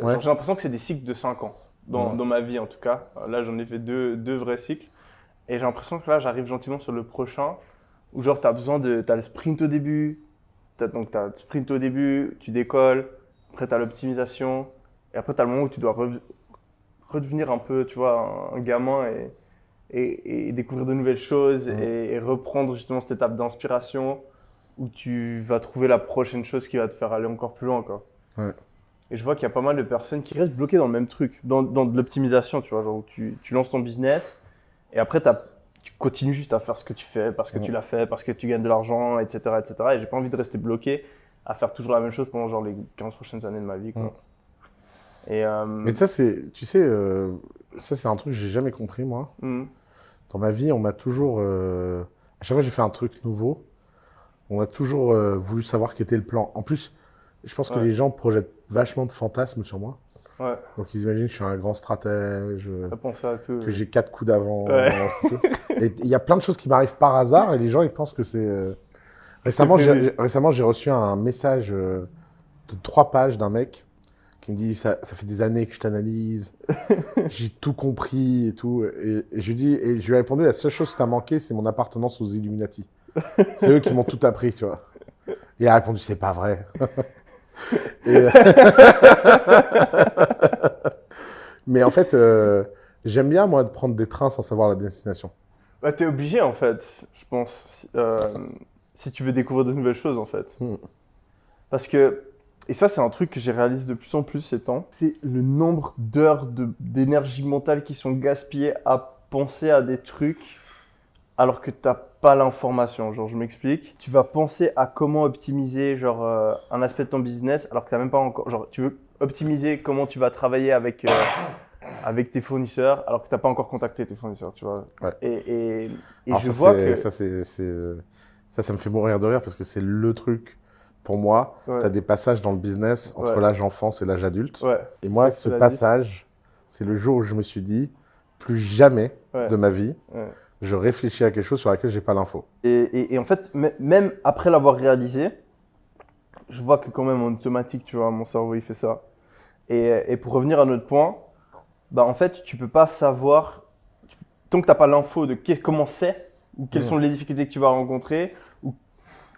Ouais. Genre, j'ai l'impression que c'est des cycles de 5 ans, dans ma vie en tout cas. Là, j'en ai fait deux vrais cycles. Et j'ai l'impression que là, j'arrive gentiment sur le prochain, où genre, tu as besoin de. Tu as le sprint au début, donc tu as le sprint au début, tu décolles, après tu as l'optimisation, et après tu as le moment où tu dois redevenir un peu, tu vois, un gamin et découvrir de nouvelles choses et reprendre justement cette étape d'inspiration où tu vas trouver la prochaine chose qui va te faire aller encore plus loin, quoi. Ouais. Et je vois qu'il y a pas mal de personnes qui restent bloquées dans le même truc, dans de l'optimisation, tu vois, genre où tu lances ton business et après tu continues juste à faire ce que tu fais parce que tu l'as fait, parce que tu gagnes de l'argent, etc., etc. Et j'ai pas envie de rester bloqué à faire toujours la même chose pendant genre les 15 prochaines années de ma vie, quoi. Et Mais ça, tu sais, ça, c'est un truc que j'ai jamais compris, moi. Dans ma vie, on m'a toujours. À chaque fois que j'ai fait un truc nouveau, on a toujours voulu savoir quel était le plan. En plus, je pense que ouais, les gens projettent vachement de fantasmes sur moi. ouais, Donc, ils imaginent que je suis un grand stratège, t'as pensé à tout. que j'ai 4 coups Ouais. d'avance et tout. Et il y a plein de choses qui m'arrivent par hasard et les gens, ils pensent que c'est. C'est prévu. Récemment, j'ai reçu un message de 3 pages d'un mec qui me dit ça fait des années que je t'analyse, j'ai tout compris et tout. Et je lui ai répondu la seule chose qui t'a manqué, c'est mon appartenance aux Illuminati. C'est eux qui m'ont tout appris, tu vois. Il a répondu c'est pas vrai. Et, mais en fait, j'aime bien moi de prendre des trains sans savoir la destination. Bah, t'es obligé en fait, je pense, si tu veux découvrir de nouvelles choses en fait. Hmm. Parce que, et ça c'est un truc que j'ai réalisé de plus en plus ces temps, c'est le nombre d'heures d'énergie mentale qui sont gaspillées à penser à des trucs alors que t'as pas l'information. Genre, je m'explique. Tu vas penser à comment optimiser genre un aspect de ton business alors que t'as même pas encore. Genre, tu veux optimiser comment tu vas travailler avec tes fournisseurs alors que t'as pas encore contacté tes fournisseurs, tu vois. Ouais. Et Alors je vois que. ça me fait mourir de rire parce que c'est le truc pour moi. Ouais, Tu as des passages dans le business entre ouais, l'âge enfance et l'âge adulte. ouais. Et C'est ça moi, que ce tu l'as dit. passage, c'est le jour où je me suis dit, plus jamais Ouais, de ma vie, ouais. je réfléchis à quelque chose sur laquelle j'ai pas l'info. Et en fait, même après l'avoir réalisé, je vois que quand même en automatique, tu vois, mon cerveau il fait ça. Et pour revenir à notre point, bah en fait, tu peux pas savoir, tant que tu n'as pas l'info de comment c'est, ou quelles Mm. sont les difficultés que tu vas rencontrer, ou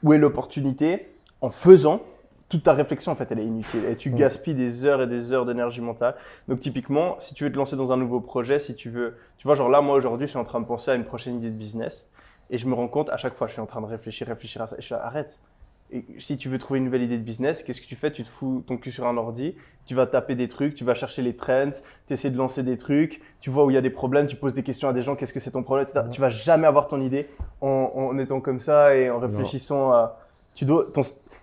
où est l'opportunité, en faisant, toute ta réflexion en fait elle est inutile et tu gaspilles des heures et des heures d'énergie mentale. Donc typiquement, si tu veux te lancer dans un nouveau projet, si tu veux, tu vois genre là moi aujourd'hui je suis en train de penser à une prochaine idée de business et je me rends compte à chaque fois je suis en train de réfléchir à ça et je suis arrête. Et si tu veux trouver une nouvelle idée de business, qu'est-ce que tu fais? Tu te fous ton cul sur un ordi, tu vas taper des trucs, tu vas chercher les trends, tu essaies de lancer des trucs, tu vois où il y a des problèmes, tu poses des questions à des gens, qu'est-ce que c'est ton problème, etc. Tu vas jamais avoir ton idée en étant comme ça et en Non. réfléchissant à. Tu dois,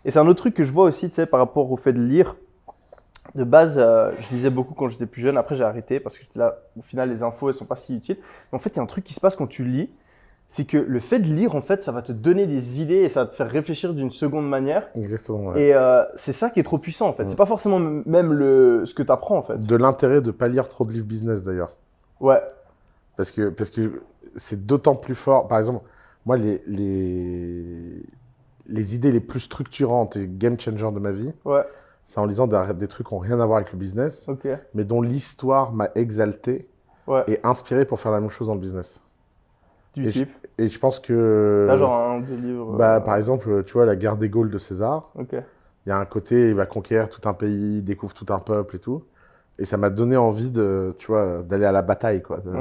et c'est un autre truc que je vois aussi, tu sais, par rapport au fait de lire. De base, je lisais beaucoup quand j'étais plus jeune. Après, j'ai arrêté parce que là, au final, les infos, elles sont pas si utiles. Mais en fait, il y a un truc qui se passe quand tu lis, c'est que le fait de lire, en fait, ça va te donner des idées et ça va te faire réfléchir d'une seconde manière. Exactement, ouais. Et c'est ça qui est trop puissant, en fait. C'est pas forcément même ce que tu apprends, en fait. De l'intérêt de pas lire trop de livres business d'ailleurs. Ouais, Parce que c'est d'autant plus fort. Par exemple, moi, les idées les plus structurantes et game changer de ma vie, ouais, c'est en lisant des trucs qui n'ont rien à voir avec le business, ok, mais dont l'histoire m'a exalté ouais. et inspiré pour faire la même chose dans le business. Du Et je, type. et je pense Là, que, genre un deux livres. bah, par exemple, tu vois, la guerre des Gaules de César, Ok. il y a un côté, il va conquérir tout un pays, il découvre tout un peuple et tout. Et ça m'a donné envie de, tu vois, d'aller à la bataille, quoi.